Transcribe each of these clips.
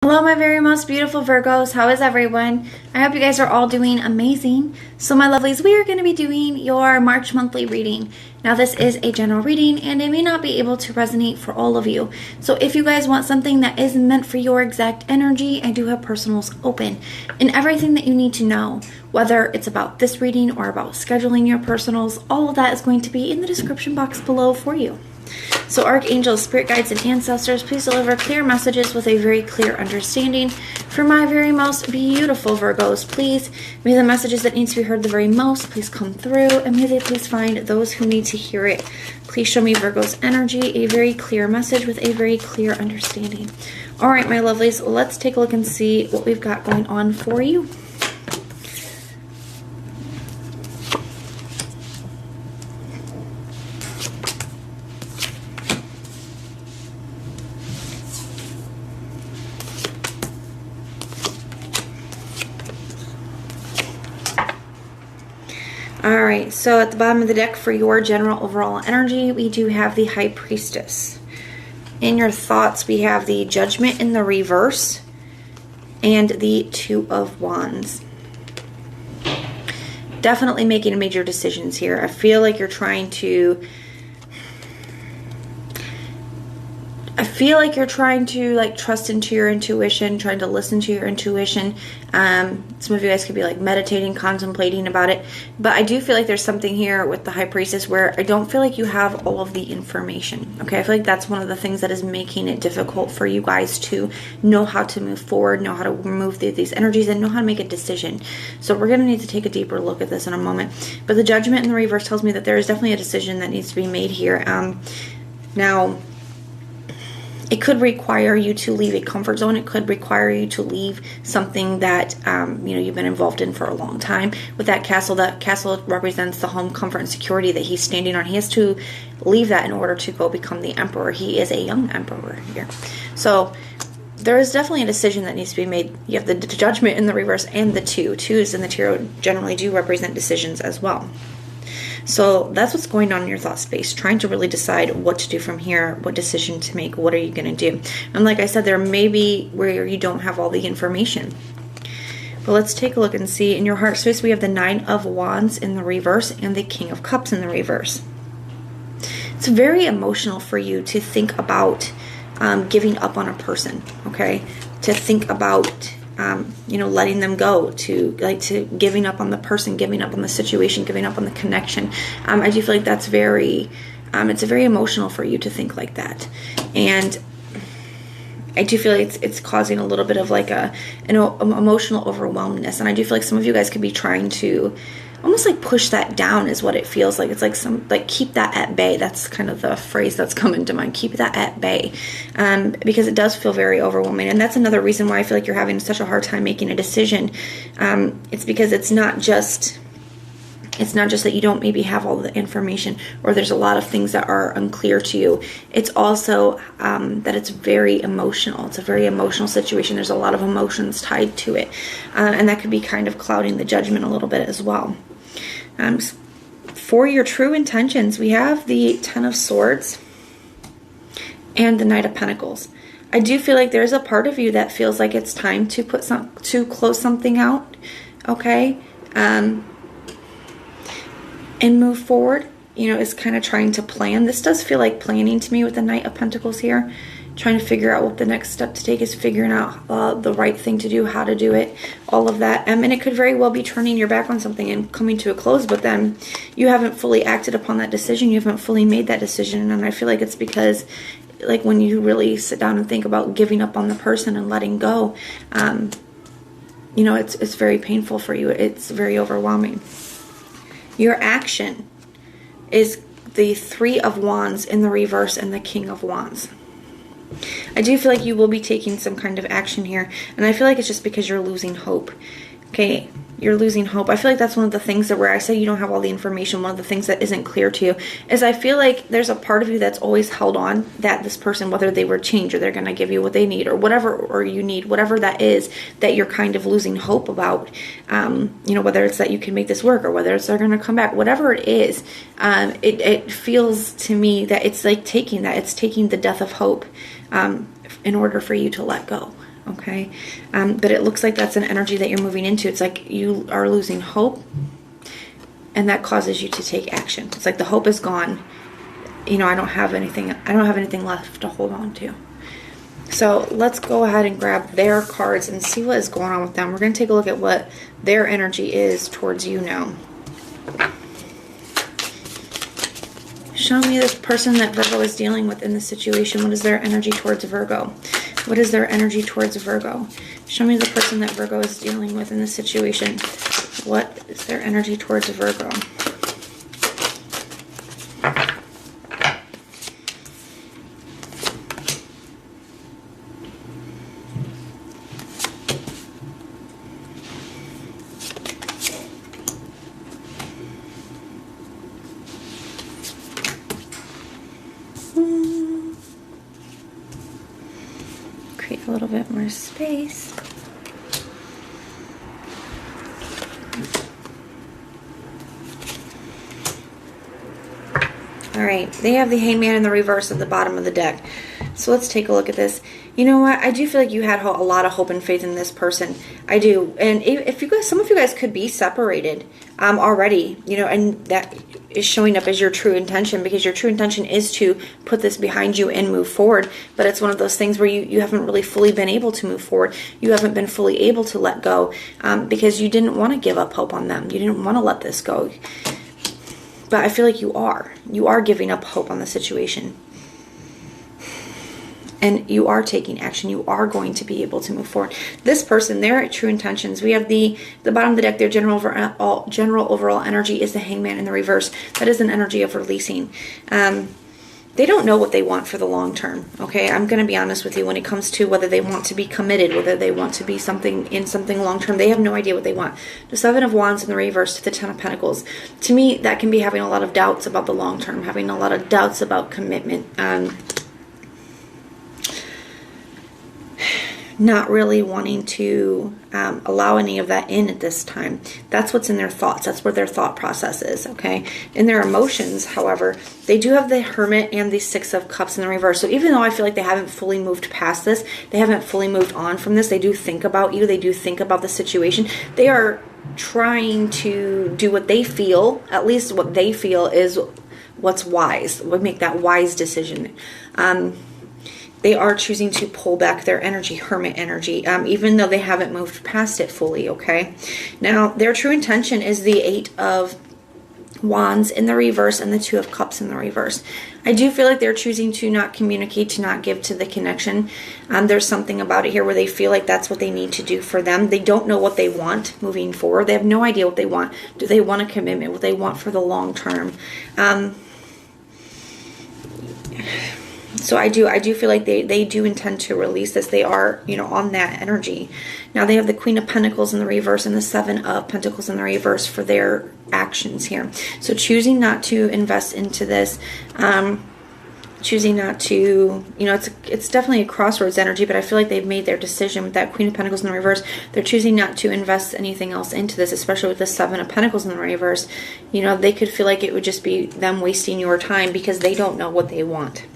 Hello, my very most beautiful Virgos. How is everyone? I hope you guys are all doing amazing. So my lovelies, we are going to be doing your March monthly reading. Now this is a general reading and it may not be able to resonate for all of you. So if you guys want something that is meant for your exact energy, I do have personals open. And everything that you need to know, whether it's about this reading or about scheduling your personals, all of that is going to be in the description box below for you. So archangels, spirit guides, and ancestors, please deliver clear messages with a very clear understanding. For my very most beautiful Virgos, please, may the messages that need to be heard the very most, please come through, and may they please find those who need to hear it. Please show me Virgo's energy, a very clear message with a very clear understanding. All right, my lovelies, let's take a look and see what we've got going on for you. Alright, so at the bottom of the deck for your general overall energy, we do have the High Priestess. In your thoughts, we have the Judgment in the reverse and the Two of Wands. Definitely making major decisions here. I feel like you're trying to... like trust into your intuition, trying to listen to your intuition. Some of you guys could be like meditating, contemplating about it. But I do feel like there's something here with the High Priestess where I don't feel like you have all of the information. Okay, I feel like that's one of the things that is making it difficult for you guys to know how to move forward, know how to remove these energies, and know how to make a decision. So we're going to need to take a deeper look at this in a moment. But the Judgment in the reverse tells me that there is definitely a decision that needs to be made here. Now, it could require you to leave a comfort zone. It could require you to leave something that you've been involved in for a long time. With that castle represents the home, comfort, and security that he's standing on. He has to leave that in order to go become the emperor. He is a young emperor here. So there is definitely a decision that needs to be made. You have the Judgment in the reverse and the two. Twos in the tarot generally do represent decisions as well. So that's what's going on in your thought space, trying to really decide what to do from here, what decision to make, what are you going to do. And like I said, there may be where you don't have all the information. But let's take a look and see. In your heart space, we have the Nine of Wands in the reverse and the King of Cups in the reverse. It's very emotional for you to think about giving up on a person, okay? To think about letting them go, to giving up on the person, giving up on the situation, giving up on the connection. I do feel like that's it's very emotional for you to think like that. And I do feel like it's causing a little bit of like an emotional overwhelmness. And I do feel like some of you guys could be trying to almost like push that down is what it feels like. It's like keep that at bay. That's kind of the phrase that's coming to mind. Keep that at bay. Because it does feel very overwhelming. And that's another reason why I feel like you're having such a hard time making a decision. It's because it's not just that you don't maybe have all the information or there's a lot of things that are unclear to you. It's also that it's very emotional. It's a very emotional situation. There's a lot of emotions tied to it. And that could be kind of clouding the judgment a little bit as well. For your true intentions, we have the Ten of Swords and the Knight of Pentacles. I do feel like there's a part of you that feels like it's time to close something out, okay? And move forward. Is kind of trying to plan. This does feel like planning to me with the Knight of Pentacles here. Trying to figure out what the next step to take is, figuring out the right thing to do, how to do it, all of that. And it could very well be turning your back on something and coming to a close, but then you haven't fully acted upon that decision. You haven't fully made that decision. And I feel like it's because like when you really sit down and think about giving up on the person and letting go, it's very painful for you. It's very overwhelming. Your action is the Three of Wands in the reverse and the King of Wands. I do feel like you will be taking some kind of action here. And I feel like it's just because you're losing hope. Okay, you're losing hope. I feel like that's one of the things that where I say you don't have all the information, one of the things that isn't clear to you is I feel like there's a part of you that's always held on that this person, whether they were change or they're going to give you what they need or whatever, or you need, whatever that is, that you're kind of losing hope about, whether it's that you can make this work or whether it's they're going to come back, whatever it is, it feels to me that it's like taking the death of hope in order for you to let go. okay? But it looks like that's an energy that you're moving into. It's like you are losing hope, and that causes you to take action. It's like the hope is gone. You know, I don't have anything left to hold on to. So let's go ahead and grab their cards and see what is going on with them. We're going to take a look at what their energy is towards you now. Show me this person that Virgo is dealing with in this situation. What is their energy towards Virgo? What is their energy towards Virgo? Show me the person that Virgo is dealing with in this situation. What is their energy towards Virgo? Create a little bit more space. All right, they have the Hangman in the reverse at the bottom of the deck. So let's take a look at this. You know what? I do feel like you had a lot of hope and faith in this person. I do. And if you guys, some of you guys could be separated already, you know, and that is showing up as your true intention, because your true intention is to put this behind you and move forward. But it's one of those things where you haven't really fully been able to move forward. You haven't been fully able to let go because you didn't want to give up hope on them. You didn't want to let this go. But I feel like you are. You are giving up hope on the situation. And you are taking action. You are going to be able to move forward. This person, their true intentions. We have the bottom of the deck, their general overall energy is the Hangman in the reverse. That is an energy of releasing. They don't know what they want for the long term. Okay, I'm going to be honest with you when it comes to whether they want to be committed, whether they want to be something long term. They have no idea what they want. The Seven of Wands in the reverse to the Ten of Pentacles. To me, that can be having a lot of doubts about the long term, having a lot of doubts about commitment. Not really wanting to allow any of that in at this time. That's what's in their thoughts. That's where their thought process is, okay? In their emotions, however, they do have the Hermit and the Six of Cups in the reverse. So even though I feel like they haven't fully moved past this, they haven't fully moved on from this, they do think about you, they do think about the situation. They are trying to do what they feel, at least what they feel is what's wise, would make that wise decision. They are choosing to pull back their energy, Hermit energy, even though they haven't moved past it fully, okay? Now, their true intention is the Eight of Wands in the reverse and the Two of Cups in the reverse. I do feel like they're choosing to not communicate, to not give to the connection. There's something about it here where they feel like that's what they need to do for them. They don't know what they want moving forward. They have no idea what they want. Do they want a commitment? What they want for the long term? So I do feel like they do intend to release this. They are, you know, on that energy. Now they have the Queen of Pentacles in the reverse and the Seven of Pentacles in the reverse for their actions here. So choosing not to invest into this, choosing not to, you know, it's definitely a crossroads energy, but I feel like they've made their decision with that Queen of Pentacles in the reverse. They're choosing not to invest anything else into this, especially with the Seven of Pentacles in the reverse. You know, they could feel like it would just be them wasting your time because they don't know what they want.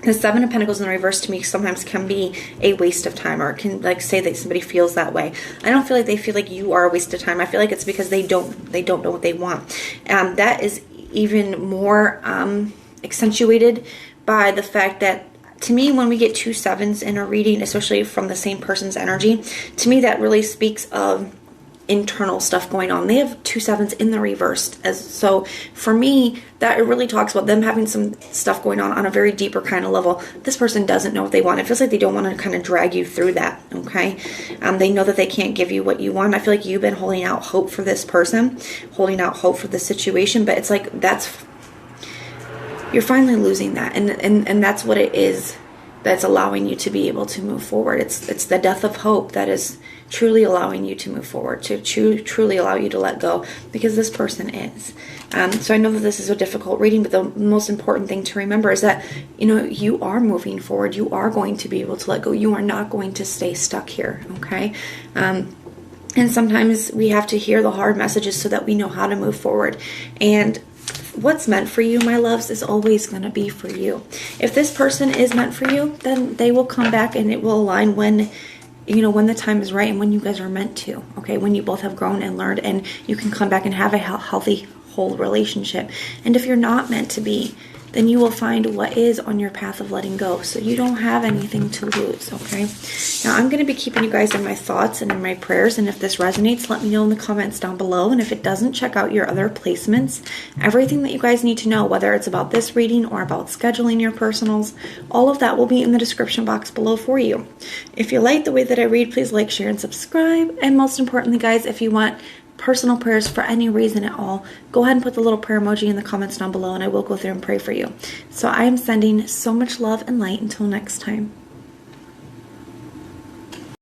The Seven of Pentacles in the reverse to me sometimes can be a waste of time, or can like say that somebody feels that way. I don't feel like they feel like you are a waste of time. I feel like it's because they don't know what they want. That is even more accentuated by the fact that, to me, when we get two sevens in a reading, especially from the same person's energy, to me that really speaks of internal stuff going on. They have two sevens in the reverse, so for me that it really talks about them having some stuff going on a very deeper kind of level. This person doesn't know what they want. It feels like they don't want to kind of drag you through that, okay? They know that they can't give you what you want. I feel like you've been holding out hope for this person, holding out hope for the situation, but it's like you're finally losing that, and that's what it is that's allowing you to be able to move forward. It's the death of hope that is truly allowing you to move forward, to truly allow you to let go, because this person is. So I know that this is a difficult reading, but the most important thing to remember is that, you know, you are moving forward. You are going to be able to let go. You are not going to stay stuck here, okay? And sometimes we have to hear the hard messages so that we know how to move forward. And what's meant for you, my loves, is always going to be for you. If this person is meant for you, then they will come back and it will align when when the time is right and when you guys are meant to, okay? When you both have grown and learned and you can come back and have a healthy, whole relationship. And if you're not meant to be, then you will find what is on your path of letting go. So you don't have anything to lose, okay? Now, I'm going to be keeping you guys in my thoughts and in my prayers. And if this resonates, let me know in the comments down below. And if it doesn't, check out your other placements. Everything that you guys need to know, whether it's about this reading or about scheduling your personals, all of that will be in the description box below for you. If you like the way that I read, please like, share, and subscribe. And most importantly, guys, if you want personal prayers for any reason at all, go ahead and put the little prayer emoji in the comments down below and I will go through and pray for you. So I am sending so much love and light until next time.